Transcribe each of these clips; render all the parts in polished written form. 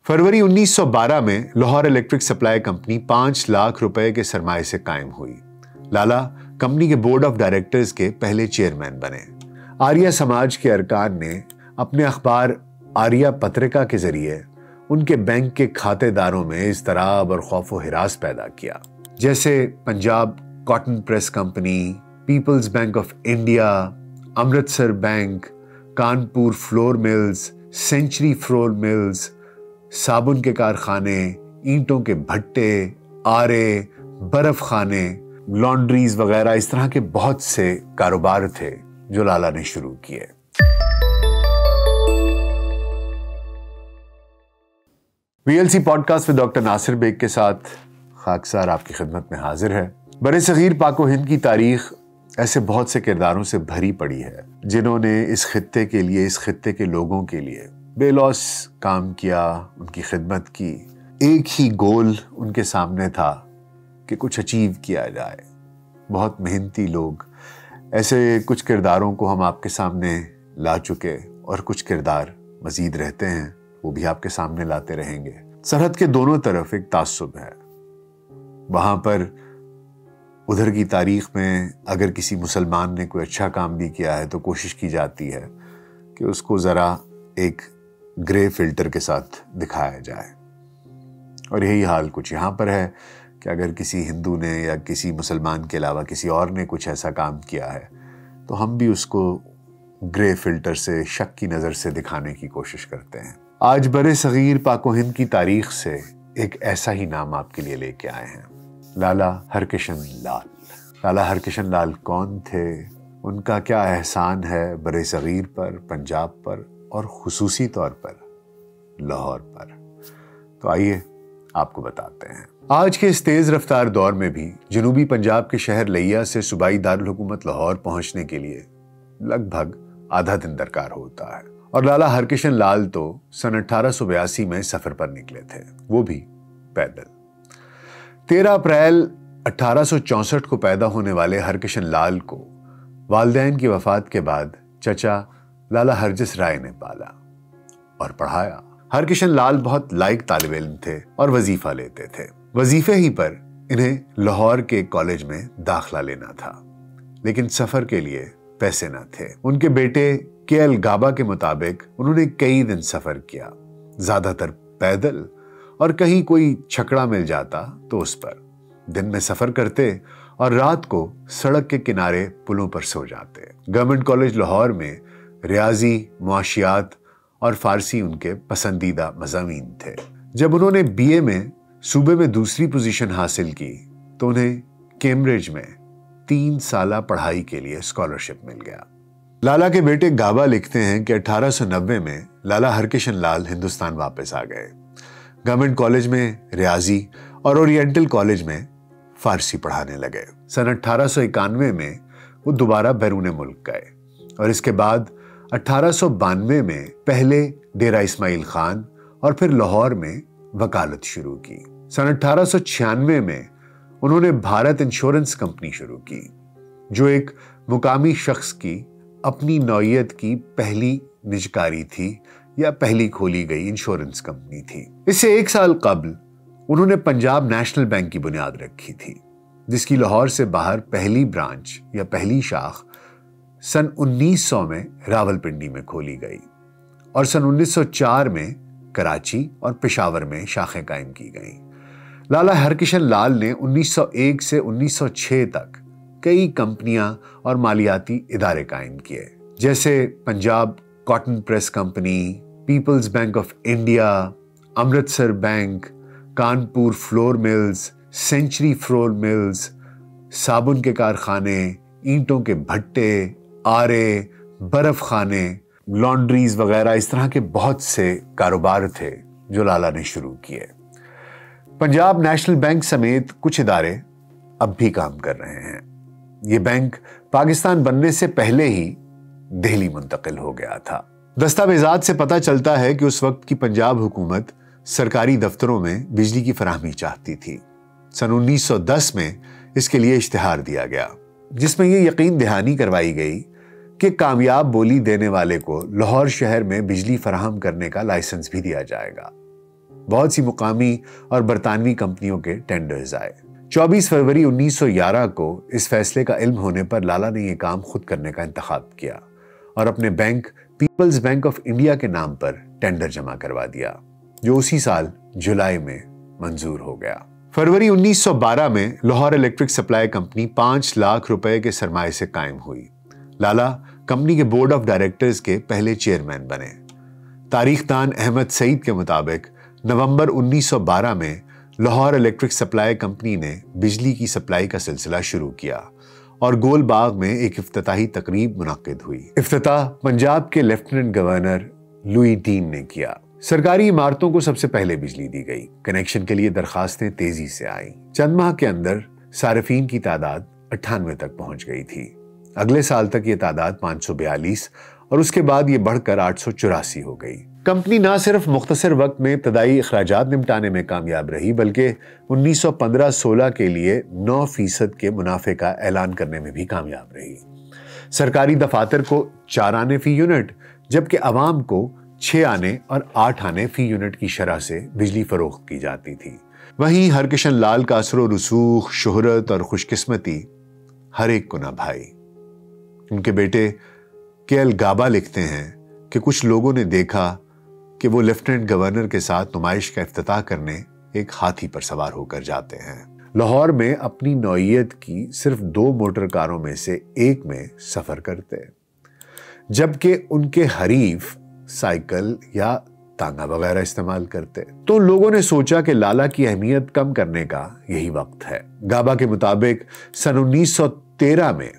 फरवरी 1912 में Lahore electric supply company 5 lakh रुपए के सरमाए से कायम हुई। लाला कंपनी के बोर्ड ऑफ डायरेक्टर्स के पहले चेयरमैन बने। आर्या समाज के अरकान ने अपने अखबार आर्या पत्रिका के जरिए उनके बैंक के खातेदारों में इज़्तिराब और खौफ व हिरास पैदा किया। जैसे Punjab cotton press company, people's bank of India, Amritsar bank, Kanpur flour mills, century flour mills, साबुन के कारखाने, ईंटों के भट्टे, आरे, बर्फ खाने, लॉन्ड्रीज वगैरह, इस तरह के बहुत से कारोबार थे जो लाला ने शुरू किए। वीएलसी पॉडकास्ट में डॉक्टर नासिर बेग के साथ खाकसार आपकी खिदमत में हाजिर है। बरे-सगीर पाक व हिंद की तारीख ऐसे बहुत से किरदारों से भरी पड़ी है जिन्होंने इस खित्ते के लिए, इस खित्ते के लोगों के लिए बेलौस काम किया, उनकी खिदमत की। एक ही गोल उनके सामने था कि कुछ अचीव किया जाए। बहुत मेहनती लोग। ऐसे कुछ किरदारों को हम आपके सामने ला चुके और कुछ किरदार मजीद रहते हैं, वो भी आपके सामने लाते रहेंगे। सरहद के दोनों तरफ एक तासुब है। वहां पर उधर की तारीख में अगर किसी मुसलमान ने कोई अच्छा काम भी किया है तो कोशिश की जाती है कि उसको ज़रा एक ग्रे फिल्टर के साथ दिखाया जाए। और यही हाल कुछ यहाँ पर है कि अगर किसी हिंदू ने या किसी मुसलमान के अलावा किसी और ने कुछ ऐसा काम किया है तो हम भी उसको ग्रे फिल्टर से, शक की नज़र से दिखाने की कोशिश करते हैं। आज बरे-सगीर पाक व हिंद की तारीख से एक ऐसा ही नाम आपके लिए लेके आए हैं, लाला हरकिशन लाल। लाला हरकिशन लाल कौन थे, उनका क्या एहसान है बरे-सगीर पर, पंजाब पर और खुसूसी तौर पर लाहौर पर, तो आइए आपको बताते हैं। आज के इस तेज रफ्तार दौर में भी जनूबी पंजाब के शहर लिया से सूबाई दारुल हुकूमत लाहौर पहुंचने के लिए लगभग आधा दिन दरकार होता है। और लाला हरकिशन लाल तो सन 1882 में सफर पर निकले थे, वो भी पैदल। 13 अप्रैल 1864 को पैदा होने वाले हरकिशन लाल को वालिदैन की वफात के बाद चचा लाला हरजिस राय ने पाला और पढ़ाया। हरकिशन लाल बहुत लायक तालिब इल्म थे और वजीफा लेते थे। वजीफे ही पर इन्हें लाहौर के कॉलेज में दाखिला लेना था, लेकिन सफर के लिए पैसे न थे। उनके बेटे के.एल. गाबा के मुताबिक उन्होंने कई दिन सफर किया, ज्यादातर पैदल, और कहीं कोई छकड़ा मिल जाता तो उस पर। दिन में सफर करते और रात को सड़क के किनारे पुलों पर सो जाते। गवर्नमेंट कॉलेज लाहौर में रियाजी, मुआशियात और फारसी उनके पसंदीदा मज़ामीन थे। जब उन्होंने बीए में सूबे में दूसरी पोजीशन हासिल की तो उन्हें कैम्ब्रिज में 3 साला पढ़ाई के लिए स्कॉलरशिप मिल गया। लाला के बेटे गाबा लिखते हैं कि 1890 में लाला हरकिशन लाल हिंदुस्तान वापस आ गए। गवर्नमेंट कॉलेज में रियाजी और ओरिएंटल कॉलेज में फारसी पढ़ाने लगे। सन 1891 में वो दोबारा बैरून मुल्क गए और इसके बाद 1892 में पहले डेरा इस्माइल खान और फिर लाहौर में वकालत शुरू की। सन 1896 में उन्होंने भारत इंश्योरेंस कंपनी शुरू की, जो एक मुकामी शख्स की अपनी नौयत की पहली निजकारी थी या पहली खोली गई इंश्योरेंस कंपनी थी। इससे 1 साल कबल उन्होंने पंजाब नेशनल बैंक की बुनियाद रखी थी, जिसकी लाहौर से बाहर पहली ब्रांच या पहली शाख सन 1900 में रावलपिंडी में खोली गई और सन 1904 में कराची और पेशावर में शाखें कायम की गईं। लाला हरकिशन लाल ने 1901 से 1906 तक कई कंपनियां और मालियाती इदारे कायम किए, जैसे Punjab cotton press company, people's bank of India, Amritsar bank, Kanpur flour mills, century flour mills, साबुन के कारखाने, ईंटों के भट्टे, आरे, बर्फ खाने, लॉन्ड्रीज वगैरह, इस तरह के बहुत से कारोबार थे जो लाला ने शुरू किए। पंजाब नेशनल बैंक समेत कुछ इदारे अब भी काम कर रहे हैं। ये बैंक पाकिस्तान बनने से पहले ही दिल्ली मुंतकिल हो गया था। दस्तावेजात से पता चलता है कि उस वक्त की पंजाब हुकूमत सरकारी दफ्तरों में बिजली की फराहमी चाहती थी। सन 1910 में इसके लिए इश्तिहार दिया गया, जिसमें यह यकीन दहानी करवाई गई कि कामयाब बोली देने वाले को लाहौर शहर में बिजली फराहम करने का लाइसेंस भी दिया जाएगा। بہت سی مقامی اور برطانوی کمپنیوں کے ٹینڈرز آئے۔ 24 فروری 1911 کو اس فیصلے کا علم ہونے پر لالا نے یہ کام خود کرنے کا انتخاب کیا اور اپنے bank people's bank of India کے نام پر ٹینڈر جمع کروا دیا، جو اسی سال جولائی میں منظور ہو گیا۔ فروری 1912 میں Lahore electric supply company 5 lakh روپے کے سرمایے سے قائم ہوئی۔ لالا کمپنی کے بورڈ آف ڈائریکٹرز کے پہلے چیئرمین بنے۔ تاریخ دان احمد سعید کے مطابق نومبر 1912 میں لاہور الیکٹرک سپلائی کمپنی نے بجلی کی سپلائی کا سلسلہ شروع کیا اور گول باغ میں ایک افتتاحی تقریب منعقد ہوئی۔ افتتاح پنجاب کے لیفٹیننٹ گورنر لوئی ڈین نے کیا۔ سرکاری عمارتوں کو سب سے پہلے بجلی دی گئی۔ کنیکشن کے لیے درخواستیں تیزی سے آئیں۔ چند ماہ کے اندر صارفین کی تعداد 98 تک پہنچ گئی تھی۔ اگلے سال تک یہ تعداد 542 اور اس کے بعد یہ بڑھ کر 884 ہو گئی۔ کمپنی نہ صرف مختصر وقت میں ابتدائی اخراجات نمٹانے میں کامیاب رہی بلکہ 1915-16 کے لیے 9% کے منافع کا اعلان کرنے میں بھی کامیاب رہی۔ سرکاری دفاتر کو 4 آنے فی یونٹ جبکہ عوام کو 6 آنے اور 8 آنے فی یونٹ کی شرح سے بجلی فروخت کی جاتی تھی۔ وہیں ہرکشن لال کا اثر و رسوخ، شہرت اور خوش قسمتی ہر ایک کو نہ بھائی۔ ان کے بیٹے کے ایل گابا لکھتے ہیں کہ کچھ لوگوں نے دیکھا کہ وہ لیفٹیننٹ گورنر کے ساتھ نمائش کا افتتاح کرنے ایک ہاتھی پر سوار ہو کر جاتے ہیں۔ لاہور میں اپنی نوعیت کی صرف 2 موٹر کاروں میں سے ایک میں سفر کرتے، جبکہ ان کے حریف سائیکل یا تانگا وغیرہ استعمال کرتے۔ تو لوگوں نے سوچا کہ لالا کی اہمیت کم کرنے کا یہی وقت ہے۔ گابا کے مطابق سن 1913 میں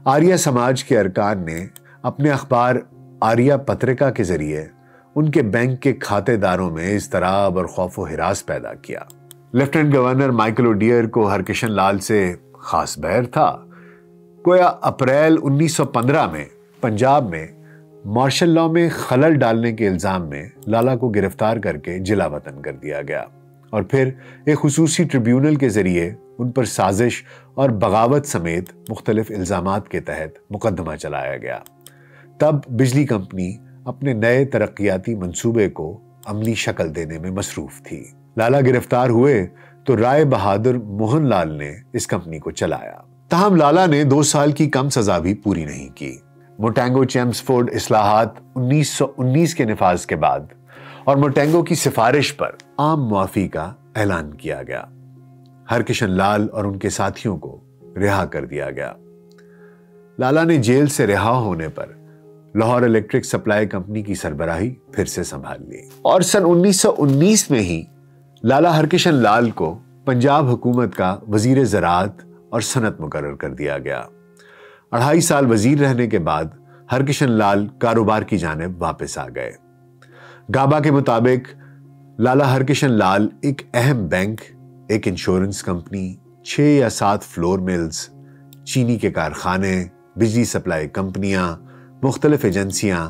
آریہ سماج کے ارکان نے اپنے اخبار آریہ پترکا کے ذریعے ان کے بینک کے کھاتے داروں میں اضطراب اور خوف و ہراس پیدا کیا۔ لیفٹیننٹ گورنر مائیکل اوڈیئر کو ہرکشن لال سے خاص بیر تھا۔ گویا اپریل 1915 میں پنجاب میں مارشل لاء میں خلل ڈالنے کے الزام میں لالا کو گرفتار کر کے جلا وطن کر دیا گیا اور پھر ایک خصوصی ٹریبیونل کے ذریعے ان پر سازش اور بغاوت سمیت مختلف الزامات کے تحت مقدمہ چلایا گیا۔ تب بجلی کمپنی اپنے نئے ترقیاتی منصوبے کو عملی شکل دینے میں مصروف تھی۔ لالا گرفتار ہوئے تو رائے بہادر موہن لال نے اس کمپنی کو چلایا۔ تاہم لالا نے 2 سال کی کم سزا بھی پوری نہیں کی۔ موٹینگو چیمسفورڈ اصلاحات 1919 کے نفاذ کے بعد اور موٹینگو کی سفارش پر عام معافی کا اعلان کیا گیا۔ ہرکشن لال اور ان کے ساتھیوں کو رہا کر دیا گیا۔ لالا نے جیل سے رہا ہونے پر لاہور الیکٹرک سپلائی کمپنی کی سربراہی پھر سے سنبھال لی اور سن 1919 میں ہی لالا ہرکشن لال کو پنجاب حکومت کا وزیر زراعت اور صنعت مقرر کر دیا گیا۔ 2.5 سال وزیر رہنے کے بعد ہرکشن لال کاروبار کی جانب واپس آ گئے۔ گابا کے مطابق لالا ہرکشن لال ایک اہم بینک، ایک انشورنس کمپنی، 6 یا 7 فلور ملز، چینی کے کارخانے، بجلی سپلائی کمپنیاں، مختلف ایجنسیاں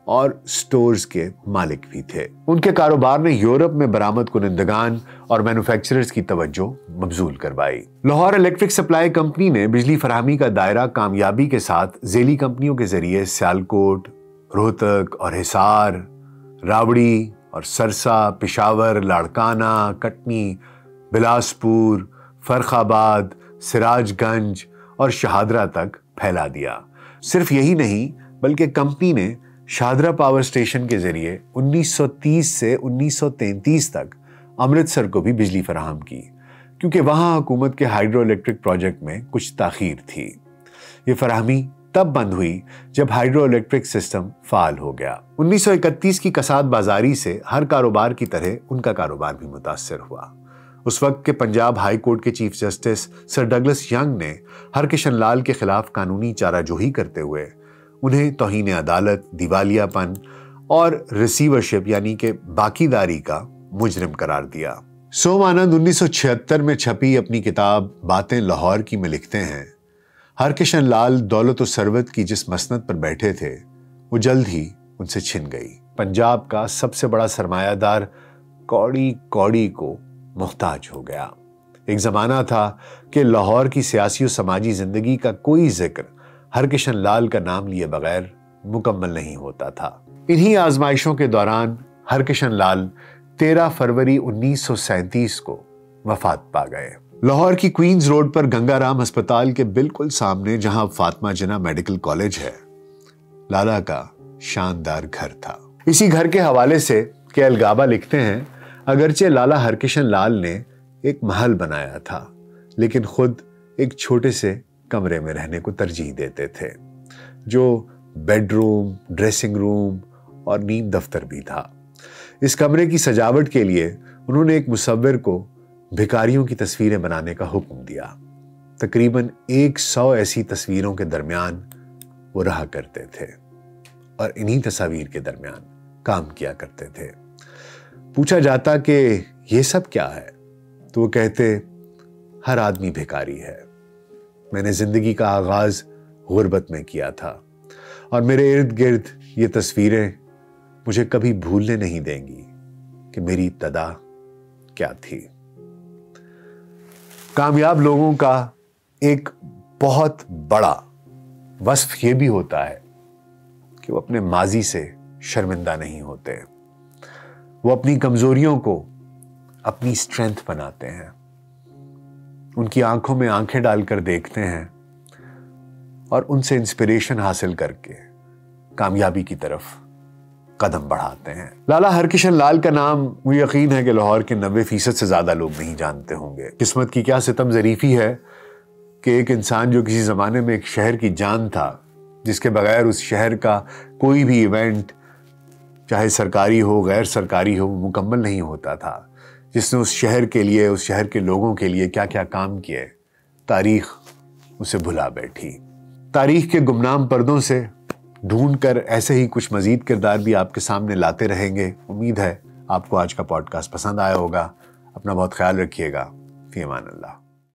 اور سٹورز کے مالک بھی تھے۔ ان کے کاروبار نے یورپ میں برآمد کنندگان اور مینوفیکچررز کی توجہ مبذول کروائی۔ لاہور الیکٹرک سپلائی کمپنی نے بجلی فراہمی کا دائرہ کامیابی کے ساتھ ذیلی کمپنیوں کے ذریعے سیالکوٹ، روہتک اور حصار، راوڑی اور سرسا، پشاور، لاڑکانہ، کٹنی، بلاسپور، فرخ آباد، سراج گنج اور شہادرہ تک پھیلا دیا۔ صرف یہی نہیں بلکہ کمپنی نے شہادرہ پاور اسٹیشن کے ذریعے 1930 سے 1933 تک امرتسر کو بھی بجلی فراہم کی، کیونکہ وہاں حکومت کے ہائیڈرو الیکٹرک پروجیکٹ میں کچھ تاخیر تھی۔ یہ فراہمی تب بند ہوئی جب ہائیڈرو الیکٹرک سسٹم فعال ہو گیا۔ 1931 کی کساد بازاری سے ہر کاروبار کی طرح ان کا کاروبار بھی متاثر ہوا۔ اس وقت کے پنجاب ہائی کورٹ کے چیف جسٹس سر ڈگلس ینگ نے ہرکشن لال کے خلاف قانونی چارہ جوہی کرتے ہوئے انہیں توہین عدالت، دیوالیہ پن اور ریسیورشپ یعنی کہ باقی داری کا مجرم قرار دیا۔ سوم آنند 1976 میں چھپی اپنی کتاب باتیں لاہور کی میں لکھتے ہیں، ہرکشن لال دولت و ثروت کی جس مسند پر بیٹھے تھے وہ جلد ہی ان سے چھن گئی۔ پنجاب کا سب سے بڑا سرمایہ دار کوڑی کوڑی کو محتاج ہو گیا۔ ایک زمانہ تھا کہ لاہور کی سیاسی و سماجی زندگی کا کوئی ذکر ہرکشن لال کا نام لیے بغیر مکمل نہیں ہوتا تھا۔ انہی آزمائشوں کے دوران ہرکشن لال 13 फरवरी 1937 को वफात पा गए। लाहौर की क्वींस रोड पर गंगाराम अस्पताल के बिल्कुल सामने, जहां फातिमा जिन्ना मेडिकल कॉलेज है, लाला का शानदार घर था। इसी घर के हवाले से के अलगाबा लिखते हैं, अगरचे लाला हरकिशन लाल ने एक महल बनाया था, लेकिन खुद एक छोटे से कमरे में रहने को तरजीह देते थे, जो बेडरूम, ड्रेसिंग रूम और नींद दफ्तर भी था। इस कमरे की सजावट के लिए उन्होंने एक मुसव्विर को भिखारियों की तस्वीरें बनाने का हुक्म दिया। तकरीबन 100 ऐसी तस्वीरों के दरमियान वो रहा करते थे और इन्हीं तस्वीर के दरमियान काम किया करते थे। पूछा जाता कि ये सब क्या है, तो वो कहते, हर आदमी भिखारी है। मैंने जिंदगी का आगाज गुर्बत में किया था और मेरे इर्द गिर्द ये तस्वीरें मुझे कभी भूलने नहीं देंगी कि मेरी इब्तदा क्या थी। कामयाब लोगों का एक बहुत बड़ा वस्फ ये भी होता है कि वो अपने माजी से शर्मिंदा नहीं होते। वो अपनी कमजोरियों को अपनी स्ट्रेंथ बनाते हैं, उनकी आंखों में आंखें डालकर देखते हैं और उनसे इंस्पिरेशन हासिल करके कामयाबी की तरफ कदम बढ़ाते हैं। लाला हरकिशन लाल का नाम मुझे यकीन है कि लाहौर के 90% से ज्यादा लोग नहीं जानते होंगे। किस्मत की क्या सितम ज़रीफ़ी है कि एक इंसान जो किसी ज़माने में एक शहर की जान था, जिसके बगैर उस शहर का कोई भी इवेंट, चाहे सरकारी हो गैर सरकारी हो, मुकम्मल नहीं होता था, जिसने उस शहर के लिए, उस शहर के लोगों के लिए क्या क्या काम किए, तारीख उसे भुला बैठी। तारीख के गुमनाम पर्दों से ढूंढकर ऐसे ही कुछ मजीद किरदार भी आपके सामने लाते रहेंगे। उम्मीद है आपको आज का पॉडकास्ट पसंद आया होगा। अपना बहुत ख्याल रखिएगा। फी अमान अल्लाह।